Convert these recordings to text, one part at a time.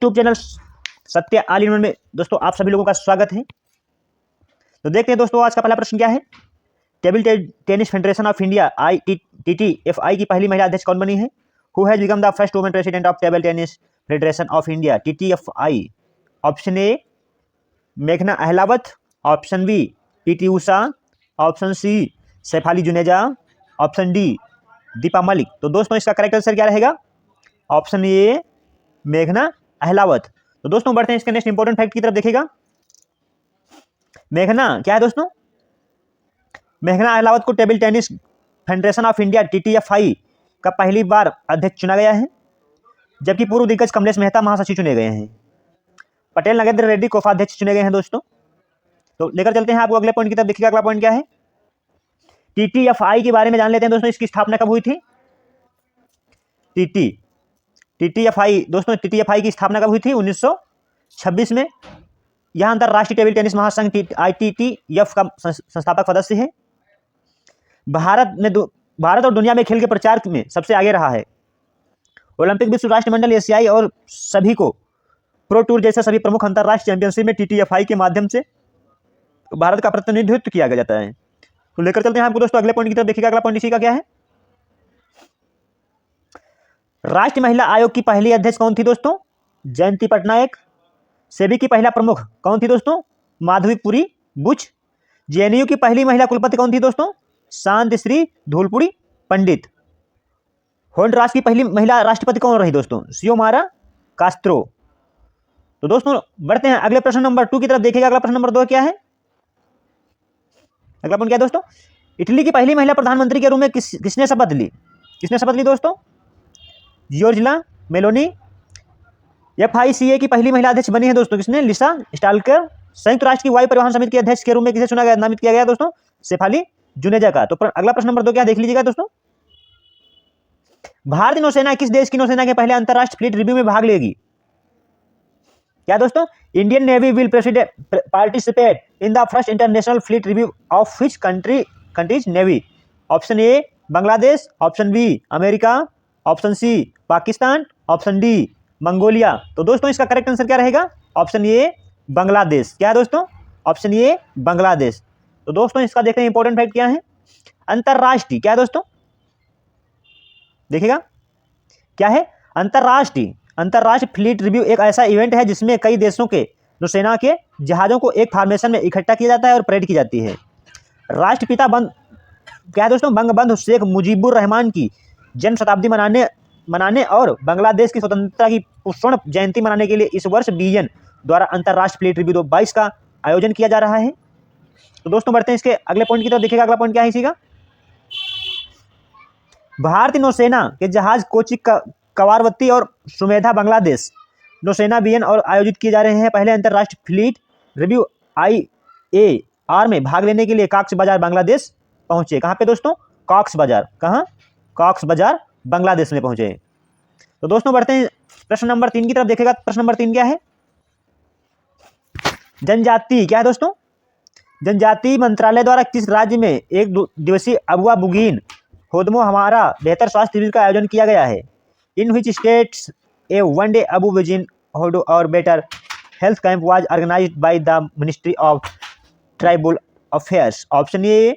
YouTube channel सत्य all in one में दोस्तों आप सभी लोगों का स्वागत है। तो देखते हैं दोस्तों आज का पहला प्रश्न क्या है। Table Tennis Federation of India TTFI की पहली महिला अध्यक्ष कौन बनी है? Who has become the first women president of Table Tennis Federation of India TTFI? Option A मेघना Ahlawat, option B PT Usha, option C Shefali Juneja, option D Deepa Malik. तो दोस्तों इसका करेक्ट आंसर क्या रहेगा? ऑप्शन ए मेघना अहलावत। तो दोस्तों बढ़ते हैं इसके नेक्स्ट इंपॉर्टेंट फैक्ट की तरफ। देखिएगा मेघना क्या है दोस्तों? मेघना अहलावत को table Tennis Federation of India TTFI का पहली बार अध्यक्ष चुना गया है, जबकि पूर्व दिग्गज कमलेश मेहता महासचिव चुने गए हैं। पटेल नगेंद्र रेड्डी कोषाध्यक्ष चुने गए हैं दोस्तों। तो लेकर चलते हैं आपको अगले पॉइंट की तरफ। देखिएगा अगला पॉइंट क्या है। TTFI के बारे में जान लेते हैं दोस्तों। इसकी स्थापना कब हुई थी? TTFI दोस्तों TTFI की स्थापना कब हुई थी? 1926 में। यह अंतरराष्ट्रीय टेबल टेनिस महासंघ ITTF का संस्थापक सदस्य है। भारत और दुनिया में खेल के प्रचार में सबसे आगे रहा है। ओलंपिक, विश्व राष्ट्रमंडल, एशियाई और सभी को प्रो टूर जैसे सभी प्रमुख अंतरराष्ट्रीय चैंपियनशिप में TTFI के माध्यम से भारत का प्रतिनिधित्व किया जाता है। तो लेकर चलते हैं आपको दोस्तों अगले पॉइंट की तरफ। देखिएगा अगला पॉइंट इसी का क्या है। राष्ट्रीय महिला आयोग की पहली अध्यक्ष कौन थी दोस्तों? जयंती पटनायक। सेबी की पहला प्रमुख कौन थी दोस्तों? माधवीपुरी बुच। JNU की पहली महिला कुलपति कौन थी दोस्तों? शांतिश्री धूलपुरी पंडित। होंडुरास की पहली महिला राष्ट्रपति कौन रही दोस्तों? सियोमारा कास्त्रो। तो दोस्तों बढ़ते हैं अगले प्रश्न नंबर 2 की तरफ। देखिएगा अगला प्रश्न नंबर 2 क्या है। अगला पॉइंट क्या है दोस्तों? इटली की पहली महिला प्रधानमंत्री के रूप में किसने शपथ ली? किसने शपथ ली दोस्तों? Giorgia Meloni. FICA की पहली महिला अध्यक्ष बनी है दोस्तों किसने? लिसा स्टाल्कर। संयुक्त राष्ट्र की वायु परिवहन समिति के अध्यक्ष के रूप में किसे चुना गया, नामित किया गया दोस्तों? शेफाली जुनेजा का। तो अगला प्रश्न नंबर 2 क्या देख लीजिएगा दोस्तों। भारतीय नौसेना किस देश की नौसेना के पहले अंतरराष्ट्रीय फ्लीट रिव्यू में भाग लेगी? क्या दोस्तों? Indian Navy will participate in the first international fleet review of which countries navy? Option A Bangladesh, option B America, option C Pakistan, option D Mongolia. तो दोस्तों इसका करेक्ट आंसर क्या रहेगा? Option A Bangladesh. क्या है दोस्तों? Option A Bangladesh. तो दोस्तों इसका देखते हैं इंपॉर्टेंट फैक्ट क्या है। अंतरराष्ट्रीय क्या है दोस्तों? देखिएगा क्या है। अंतरराष्ट्रीय फ्लीट रिव्यू एक ऐसा इवेंट है जिसमें कई देशों के नौसेना के जहाजों को एक फॉर्मेशन में इकट्ठा किया जाता है और परेड की जाती है। राष्ट्रपिता क्या है दोस्तों? बंगबंधु शेख मुजीबुर रहमान की जन्म शताब्दी मनाने और बांग्लादेश की स्वतंत्रता की स्वर्ण जयंती मनाने के लिए इस वर्ष BN द्वारा अंतरराष्ट्रीय फ्लीट रिव्यू 2022 का आयोजन किया जा रहा है। तो दोस्तों बढ़ते हैं इसके अगले पॉइंट की तरफ। देखिएगा अगला पॉइंट क्या है इसी का। भारतीय नौसेना के जहाज कोचिक कवारवती और सुमेधा बांग्लादेश नौसेना BN और आयोजित किए जा रहे हैं। पहले अंतरराष्ट्रीय फ्लीट रिव्यू IAR में भाग लेने के लिए कॉक्स बाजार बांग्लादेश पहुंचे। कहां पे दोस्तों? कॉक्स बाजार। कहां? कॉक्स बाजार बांग्लादेश में पहुंचे। तो दोस्तों बढ़ते हैं प्रश्न नंबर 3 की तरफ। देखिएगा प्रश्न नंबर 3 क्या है। जनजाति क्या है दोस्तों? जनजाति मंत्रालय द्वारा किस राज्य में एक दिवसीय अबुआ बुगीन होदमो हमारा बेहतर स्वास्थ्य शिविर का आयोजन किया गया है? In which states a one day Abu Bugin Hodo और better health camp was organised by the Ministry of Tribal Affairs? Option A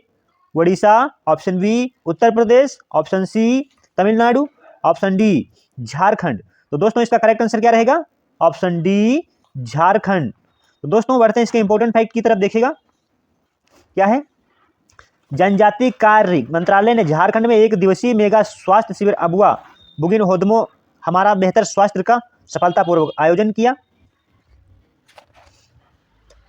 Orissa, option B Uttar Pradesh, option C Tamil Nadu, option D Jharkhand. तो दोस्तों इसका करेक्ट आंसर क्या रहेगा? Option D Jharkhand. तो दोस्तों बढ़ते हैं इसके इंपॉर्टेंट फैक्ट की तरफ। देखिएगा क्या है। जनजाति कार्य मंत्रालय ने झारखंड में एक दिवसीय मेगा स्वास्थ्य शिविर अबुआ बुगिन होदमो हमारा बेहतर स्वास्थ्य का सफलतापूर्वक आयोजन किया।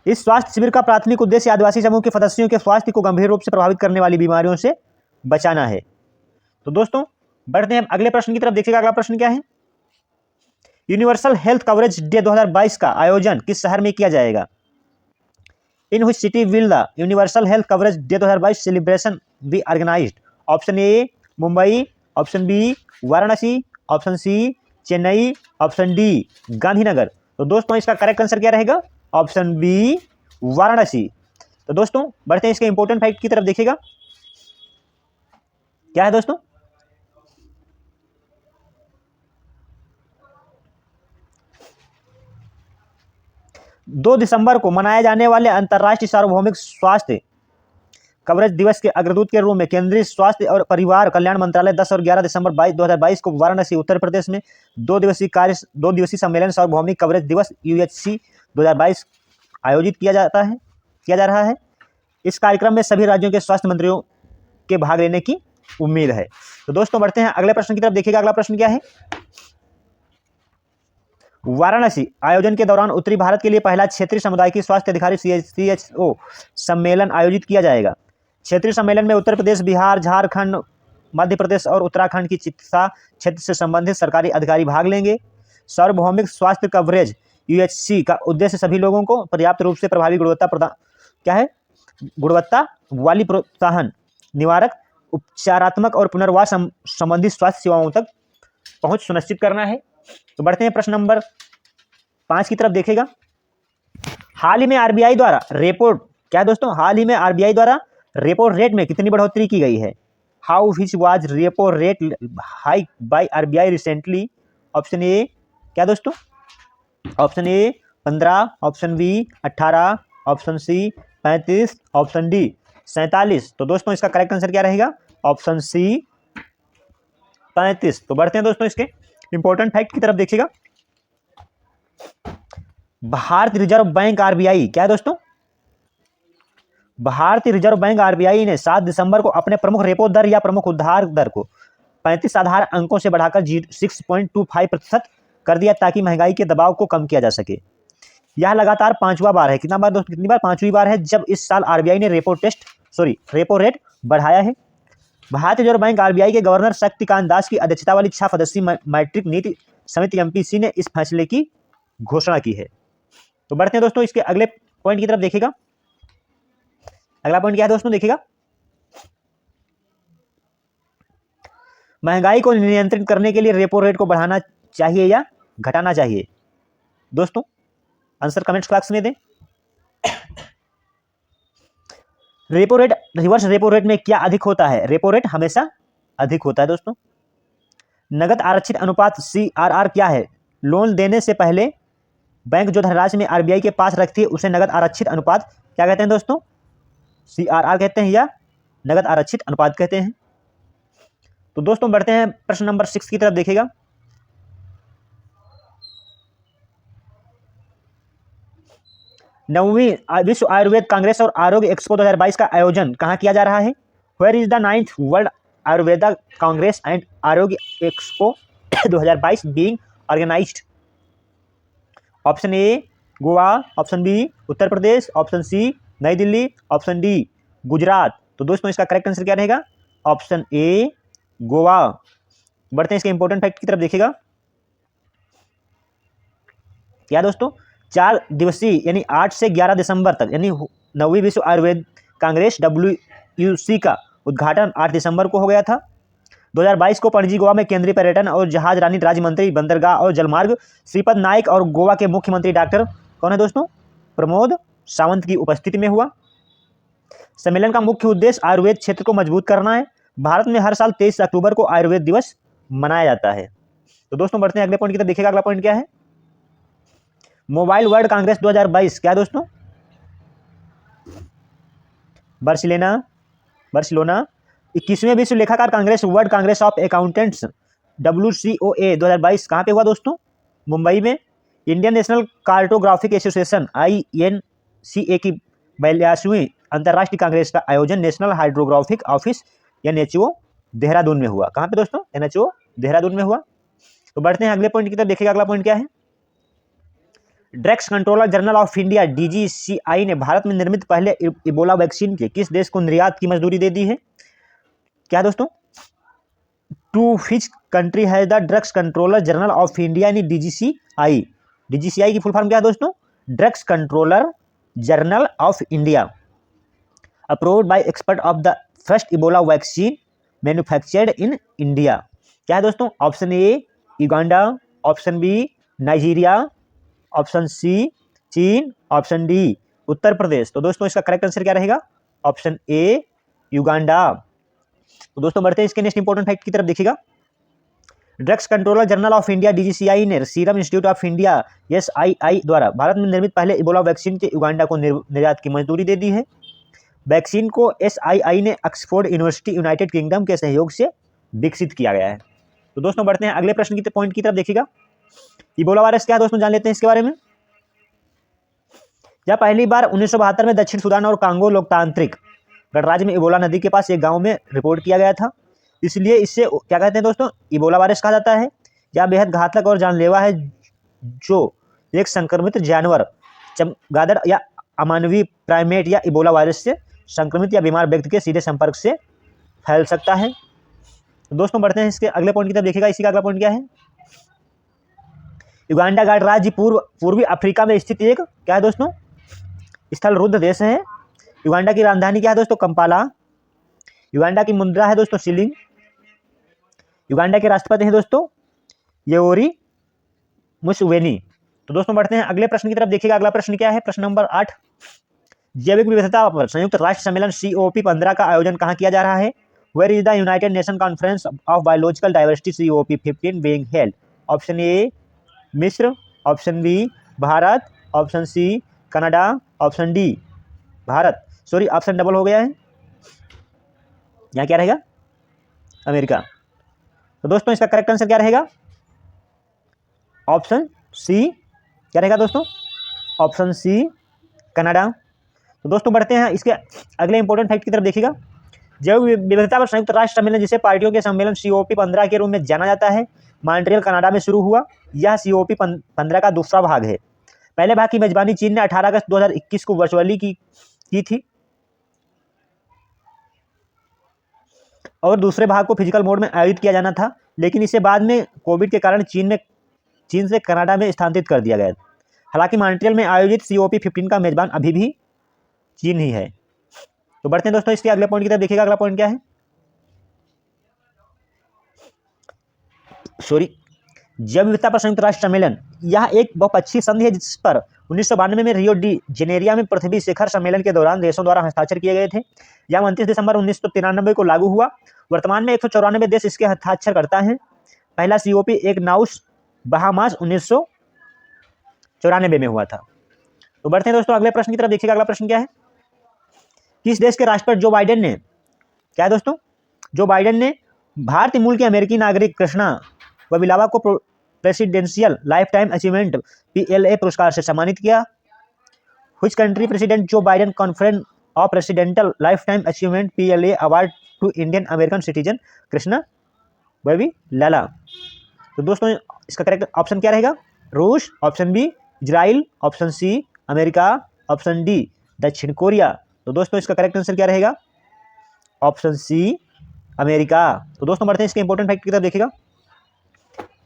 इस स्वास्थ्य शिविर का प्राथमिक उद्देश्य आदिवासी समूह के सदस्यों के स्वास्थ्य को गंभीर रूप से प्रभावित करने वाली बीमारियों से बचाना है। तो दोस्तों बढ़ते हैं अगले प्रश्न की तरफ। देखिएगा अगला प्रश्न क्या है। यूनिवर्सल हेल्थ कवरेज डे 2022 का आयोजन किस शहर में किया जाएगा? In which city will the universal health coverage day 2022 celebration be organised? Option A Mumbai, option B Varanasi, option C Chennai, option D Gandhinagar. तो दोस्तों इसका करेक्ट आंसर क्या रहेगा? Option B Varanasi. तो दोस्तों बढ़ते हैं इसके इंपॉर्टेंट फैक्ट की तरफ। देखिएगा क्या है दोस्तों। 2 दिसंबर को मनाए जाने वाले अंतर्राष्ट्रीय सार्वभौमिक स्वास्थ्य कवरेज दिवस के अग्रदूत के रूप में केंद्रीय स्वास्थ्य और परिवार कल्याण मंत्रालय 10 और 11 दिसंबर 2022 को वाराणसी उत्तर प्रदेश में 2 दिवसीय सम्मेलन सार्वभौमिक कवरेज दिवस UHC 2022 आयोजित किया जा रहा है। इस कार्यक्रम में सभी राज्यों के स्वास्थ्य मंत्रियों के भाग लेने की उम्मीद है। तो दोस्तों बढ़ते हैं अगले प्रश्न की तरफ। देखिएगा अगला प्रश्न क्या है। वाराणसी आयोजन के दौरान उत्तरी भारत के लिए पहला क्षेत्रीय सामुदायिक स्वास्थ्य अधिकारी CHO सम्मेलन आयोजित किया जाएगा। क्षेत्रीय सम्मेलन में उत्तर प्रदेश, बिहार, झारखंड, मध्य प्रदेश और उत्तराखंड की चिकित्सा क्षेत्र से संबंधित सरकारी अधिकारी भाग लेंगे। सार्वभौमिक स्वास्थ्य कवरेज UHC का उद्देश्य सभी लोगों को पर्याप्त रूप से प्रभावी गुणवत्ता वाली प्रोत्साहन निवारक उपचारात्मक और पुनर्वास संबंधी स्वास्थ्य सेवाओं तक पहुंच सुनिश्चित करना है। तो बढ़ते हैं प्रश्न नंबर 5 की तरफ। देखेगा हाल ही में RBI द्वारा रेपो रेट में कितनी बढ़ोतरी की गई है। How which was repo rate hike by RBI recently. Option A क्या दोस्तों, option A 15, option B 18, option C 35, option D 47। तो दोस्तों इसका करेक्ट आंसर क्या रहेगा, ऑप्शन सी 35। तो बढ़ते हैं दोस्तों इसके इंपॉर्टेंट फैक्ट की तरफ। देखिएगा भारतीय रिजर्व बैंक RBI क्या है दोस्तों, भारतीय रिजर्व बैंक RBI ने 7 दिसंबर को अपने प्रमुख रेपो दर या प्रमुख उधार दर को 35 आधार अंकों से बढ़ाकर 6.25% कर दिया ताकि महंगाई के दबाव को कम किया जा सके। यह लगातार 5वां बार है। कितना बार दोस्तों, कितनी बार, 5वीं बार है जब इस साल RBI ने रेपो रेट बढ़ाया है। भारतीय रिजर्व बैंक RBI के गवर्नर शक्तिकांत दास की अध्यक्षता वाली 6 सदस्यीय मौद्रिक नीति समिति MPC ने इस फैसले की घोषणा की है। तो बढ़ते हैं दोस्तों इसके अगले पॉइंट की तरफ। देखिएगा अगला पॉइंट क्या है दोस्तों, देखिएगा महंगाई को नियंत्रित करने के लिए रेपो रेट को बढ़ाना चाहिए या घटाना चाहिए। दोस्तों आंसर कमेंट्स बॉक्स में दें। Repo rate, reverse repo rate में क्या अधिक होता है, रेपो रेट हमेशा अधिक होता है दोस्तों। नगद आरक्षित अनुपात CRR क्या है, लोन देने से पहले बैंक जो धनराशि में RBI के पास रखती है उसे नगद आरक्षित अनुपात क्या कहते हैं दोस्तों, CRR कहते हैं या नगद आरक्षित अनुपात कहते हैं। तो दोस्तों बढ़ते हैं प्रश्न नंबर 6 की तरफ। देखिएगा नौवीं विश्व आयुर्वेद कांग्रेस और आरोग्य एक्सपो 2022 का आयोजन कहाँ किया जा रहा है। Where is the 9th World Ayurveda Congress and Arogya Expo 2022 being organised. Option A Goa, option B Uttar Pradesh, option C नई दिल्ली, ऑप्शन डी गुजरात। तो दोस्तों इसका करेक्ट आंसर क्या रहेगा, ऑप्शन ए गोवा। बढ़ते हैं इसके इंपॉर्टेंट फैक्ट की तरफ। देखिएगा क्या दोस्तों, 4 दिवसीय यानी 8 से 11 दिसंबर तक यानी 9वीं विश्व आयुर्वेद कांग्रेस WUC का उद्घाटन 8 दिसंबर को हो गया था। 2022 को पणजी गोवा में केंद्रीय पर्यटन और जहाज रानी राज्य मंत्री बंदरगाह और जलमार्ग श्रीपद नाइक और गोवा के मुख्यमंत्री डॉक्टर कौन है दोस्तों, प्रमोद सावंत की उपस्थिति में हुआ। सम्मेलन का मुख्य उद्देश्य आयुर्वेद क्षेत्र को मजबूत करना है। भारत में हर साल 23 अक्टूबर को आयुर्वेद दिवस मनाया जाता है। तो दोस्तों बढ़ते हैं अगले पॉइंट की तरफ। देखिएगा अगला पॉइंट क्या है, मोबाइल वर्ल्ड कांग्रेस 2022 क्या दोस्तों, बार्सिलोना। 21वें विश्व लेखाकार Congress world Congress of accountants WCOA 2022 कहाँ पे हुआ दोस्तों, मुंबई में। Indian national cartographic association INCA की 42वीं अंतर्राष्ट्रीय कांग्रेस का आयोजन national hydrographic office NHO Dehradun में हुआ। कहाँ पे दोस्तों, NHO देहरादून में हुआ। तो बढ़ते हैं अगले पॉइंट की तरफ। देखिएगा अगला पॉइंट क्या है, drugs controller general of India DGCI ने भारत में निर्मित पहले इबोला वैक्सीन के किस देश को निर्यात की मंजूरी दे दी है। क्या दोस्तों, to which country has the drugs controller general of India यानी DGCI की फुल फॉर्म क्या है दोस्तों, drugs controller general of India approved by expert of the first Ebola vaccine manufactured in India. क्या है दोस्तों, option A Uganda, option B Nigeria, option C चीन, option D Uttar Pradesh. तो दोस्तों इसका करेक्ट आंसर क्या रहेगा, ऑप्शन ए युगांडा। तो दोस्तों बढ़ते हैं इसके नेक्स्ट इंपॉर्टेंट फैक्ट की तरफ। देखिएगा drugs controller general of India DGCI ने serum institute of India SII द्वारा भारत में निर्मित पहले इबोला वैक्सीन के युगांडा को निर्यात की मंजूरी दे दी है। वैक्सीन को SII ने ऑक्सफोर्ड यूनिवर्सिटी यूनाइटेड किंगडम के सहयोग से विकसित किया गया है। तो दोस्तों बढ़ते हैं अगले प्रश्न की पॉइंट की तरफ। देखिएगा इबोला वायरस क्या है दोस्तों, जान लेते हैं इसके बारे में। यह पहली बार 1972 में दक्षिण सूडान और कांगो लोकतांत्रिक गणराज्य में इबोला नदी के पास एक गांव में रिपोर्ट किया गया था। इसलिए इससे क्या कहते हैं दोस्तों, इबोला वायरस कहा जाता है। यह बेहद घातक और जानलेवा है जो एक संक्रमित जानवर, चमगादड़ या अमानवीय प्राइमेट या इबोला वायरस से संक्रमित या बीमार व्यक्ति के सीधे संपर्क से फैल सकता है। तो दोस्तों बढ़ते हैं इसके अगले पॉइंट की तरफ। देखिएगा इसी का अगला पॉइंट क्या है। युगांडा गणराज्य पूर्वी अफ्रीका में स्थित एक क्या है दोस्तों, स्थल रुद्ध देश है। युगांडा की राजधानी क्या है दोस्तों, कंपाला। युगांडा की मुद्रा है दोस्तों शिलिंग। युगांडा के राष्ट्रपति हैं दोस्तों योवेरी मुसेवेनी। तो दोस्तों बढ़ते हैं अगले प्रश्न की तरफ। देखिएगा अगला प्रश्न क्या है, प्रश्न नंबर 8। जैविक विविधता पर संयुक्त राष्ट्र सम्मेलन COP15 का आयोजन कहाँ किया जा रहा है। Where is the United Nation Conference of Biological Diversity COP15 being held. Option A मिस्र, option B Bharat, option C Canada, option D Bharat, sorry option double हो गया है, यहाँ क्या रहेगा, अमेरिका। तो दोस्तों इसका करेक्ट आंसर क्या रहेगा, ऑप्शन सी क्या रहेगा दोस्तों, ऑप्शन सी कनाडा। तो दोस्तों बढ़ते हैं इसके अगले इंपॉर्टेंट फैक्ट की तरफ। देखिएगा जैव विविधता पर संयुक्त राष्ट्र सम्मेलन, जिसे पार्टियों के सम्मेलन COP15 के रूप में जाना जाता है, मॉन्ट्रियल कनाडा में शुरू हुआ। यह COP15 का दूसरा भाग है। पहले भाग की मेजबानी चीन ने 18 अगस्त 2021 को वर्चुअली की थी और दूसरे भाग को फिजिकल मोड में आयोजित किया जाना था, लेकिन इसे बाद में कोविड के कारण चीन से कनाडा में स्थानांतरित कर दिया गया। हालांकि मॉन्ट्रियल में आयोजित COP15 का मेजबान अभी भी चीन ही है। तो बढ़ते हैं दोस्तों इसके अगले पॉइंट की तरफ। देखिएगा अगला पॉइंट क्या है, जैव विविधता पर संयुक्त राष्ट्र सम्मेलन, यह एक बहुपक्षीय संधि है जिस पर 1992 में रियो डी जेनेरिया में पृथ्वी शिखर सम्मेलन के दौरान देशों द्वारा हस्ताक्षर किए गए थे। यह 29 दिसंबर 1993 को लागू हुआ। वर्तमान में 194 देश इसके हस्ताक्षर करता है। पहला COP एक नाउस बहामास 1994 में हुआ था। तो बढ़ते हैं दोस्तों अगले प्रश्न की तरफ। देखिएगा अगला प्रश्न क्या है, किस देश के राष्ट्रपति जो बाइडेन ने, क्या है दोस्तों, जो बाइडेन ने भारतीय मूल की अमेरिकी नागरिक कृष्णा वबिलावा को presidential life time achievement PLA पुरस्कार से सम्मानित किया। Which country president Joe Biden conference of presidential life time achievement PLA award to Indian American citizen Krishna Vavilala. तो दोस्तों इसका करेक्ट ऑप्शन क्या रहेगा, रूस, option B Israel, option C America, option D दक्षिण कोरिया। तो दोस्तों इसका करेक्ट आंसर क्या रहेगा, ऑप्शन सी अमेरिका। तो दोस्तों बढ़ते हैं इसके इंपॉर्टेंट फैक्ट की तरफ। देखिएगा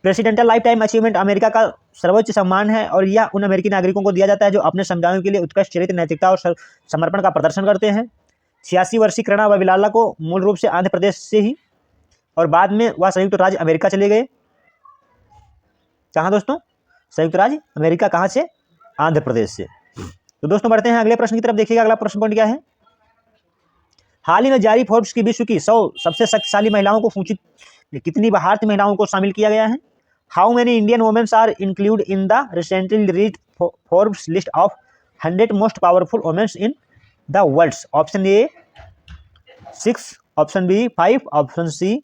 presidential life time achievement America का सर्वोच्च सम्मान है और यह उन अमेरिकी नागरिकों को दिया जाता है जो अपने समुदायों के लिए उत्कृष्ट चरित्र, नैतिकता और समर्पण का प्रदर्शन करते हैं। 86 वर्षीय कृष्णा वबिलाला को मूल रूप से आंध्र प्रदेश से ही और बाद में वह संयुक्त राज्य अमेरिका चले गए। कहाँ दोस्तों, संयुक्त राज्य अमेरिका, कहाँ से, आंध्र प्रदेश से। तो दोस्तों बढ़ते हैं अगले प्रश्न की तरफ। देखिएगा अगला प्रश्न पॉइंट क्या है, हाल ही में जारी फोर्ब्स की विश्व की 100 सबसे शक्तिशाली महिलाओं को सूचित कितनी भारतीय महिलाओं को शामिल किया गया है। How many Indian womens are include in the recently reached Forbes list of 100 most powerful womens in the world. Option A 6, option B 5, option C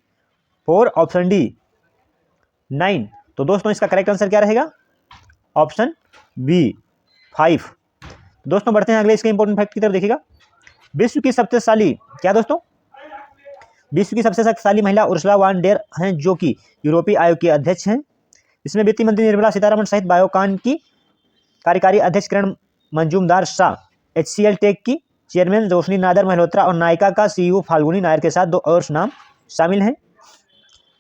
4, option D 9। तो दोस्तों इसका करेक्ट आंसर क्या रहेगा, ऑप्शन बी 5। दोस्तों बढ़ते हैं अगले इसके इंपॉर्टेंट फैक्ट की तरफ। देखिएगा विश्व की सबसे शक्तिशाली, क्या दोस्तों, विश्व की सबसे शक्तिशाली महिला उर्सुला वॉन डेर हैं जो कि यूरोपीय आयोग की अध्यक्ष हैं। इसमें वित्त मंत्री निर्मला सीतारमण सहित बायोकॉन की कार्यकारी अध्यक्ष किरण मंजूमदार शाह, HCL टेक की चेयरमैन रोशनी नादर मल्होत्रा और नायका का CEO फाल्गुनी नायर के साथ 2 और नाम शामिल हैं।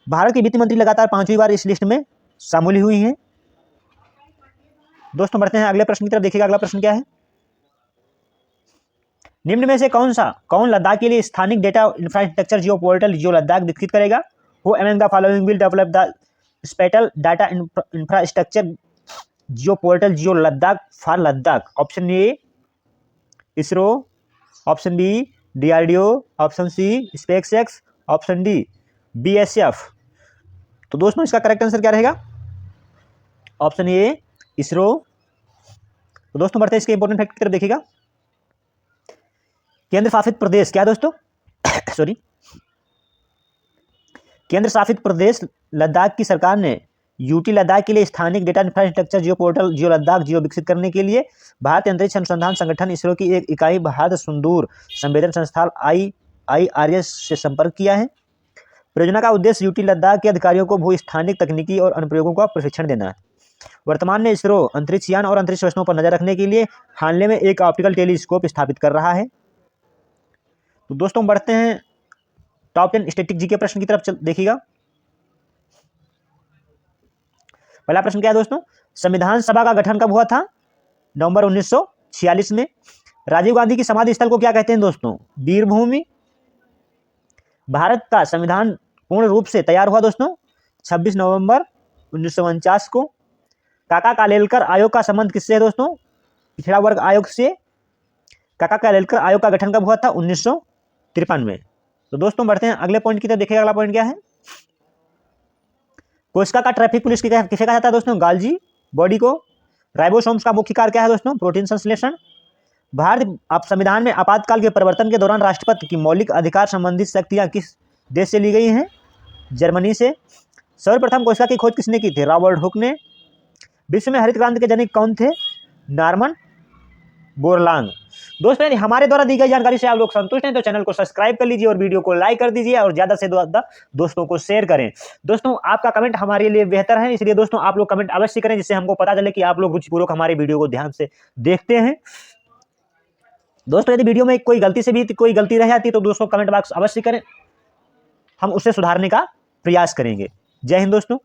भारत की वित्त मंत्री लगातार 5वीं बार इस लिस्ट में शामिल हुई हैं। दोस्तों बढ़ते हैं अगले प्रश्न की तरफ। देखिएगा अगला प्रश्न क्या है, निम्न में से कौन लद्दाख के लिए स्थानिक data infrastructure geo portal geo Ladakh विकसित करेगा। Who among the following will develop the special data infrastructure geo portal geo Ladakh for Ladakh. Option A ISRO, option B DRDO, option C SpaceX, option D BSF। तो दोस्तों इसका करेक्ट आंसर क्या रहेगा? Option A ISRO. तो दोस्तों बढ़ते हैं इसके इंपॉर्टेंट फैक्ट की तरफ। देखिएगा, केंद्र शासित प्रदेश क्या दोस्तों सॉरी, केंद्र शासित प्रदेश लद्दाख की सरकार ने यूटी लद्दाख के लिए स्थानिक data infrastructure geo portal geo Ladakh जियो विकसित करने के लिए भारतीय अंतरिक्ष अनुसंधान संगठन इसरो की एक इकाई भारत सुदूर संवेदन संस्थान IIRS से संपर्क किया है। परियोजना का उद्देश्य यूटी लद्दाख के अधिकारियों को भू-स्थानिक तकनीकी और अनुप्रयोगों का प्रशिक्षण देना है। वर्तमान में इसरो अंतरिक्ष यान और अंतरिक्ष स्टेशनों पर नजर रखने के लिए हाल में एक ऑप्टिकल टेलीस्कोप स्थापित कर रहा है। तो दोस्तों बढ़ते हैं टॉप 10 स्टैटिक जी के प्रश्न की तरफ। देखिएगा, पहला प्रश्न क्या है दोस्तों? संविधान सभा का गठन कब हुआ था? नवंबर 1946 में। राजीव गांधी की समाधि स्थल को क्या कहते हैं दोस्तों? वीर भूमि। भारत का संविधान पूर्ण रूप से तैयार हुआ दोस्तों 26 नवंबर 1949 को। काका कालेलकर आयोग का संबंध किससे है दोस्तों? पिछड़ा वर्ग आयोग से। काका कालेलकर आयोग का गठन कब हुआ था? 1953 में। तो दोस्तों बढ़ते हैं अगले पॉइंट की तरफ। देखिए अगला पॉइंट क्या है? कोशिका का ट्रैफिक पुलिस किसे कहा जाता है दोस्तों? गाल्जी बॉडी को। राइबोसोम्स का मुख्य कार्य क्या है दोस्तों? प्रोटीन संश्लेषण। भारत संविधान में आपातकाल के परिवर्तन के दौरान राष्ट्रपति की मौलिक अधिकार संबंधित शक्तियां किस देश से ली गई हैं? जर्मनी से। सर्वप्रथम कोशिका की खोज किसने की थी? रॉबर्ट हुक ने। विश्व में हरित क्रांति के जनक कौन थे? नॉर्मन बोरलांग। दोस्तों यदि हमारे द्वारा दी गई जानकारी से आप लोग संतुष्ट हैं तो चैनल को सब्सक्राइब कर लीजिए और वीडियो को लाइक कर दीजिए और ज्यादा से ज्यादा दोस्तों को शेयर करें। दोस्तों आपका कमेंट हमारे लिए बेहतर है, इसलिए दोस्तों आप लोग कमेंट अवश्य करें जिससे हमको पता चले कि आप लोग रुचिपूर्वक हमारे वीडियो को ध्यान से देखते हैं। दोस्तों यदि वीडियो में कोई गलती से भी कोई गलती रह जाती है तो दोस्तों कमेंट बॉक्स अवश्य करें, हम उसे सुधारने का प्रयास करेंगे। जय हिंद दोस्तों।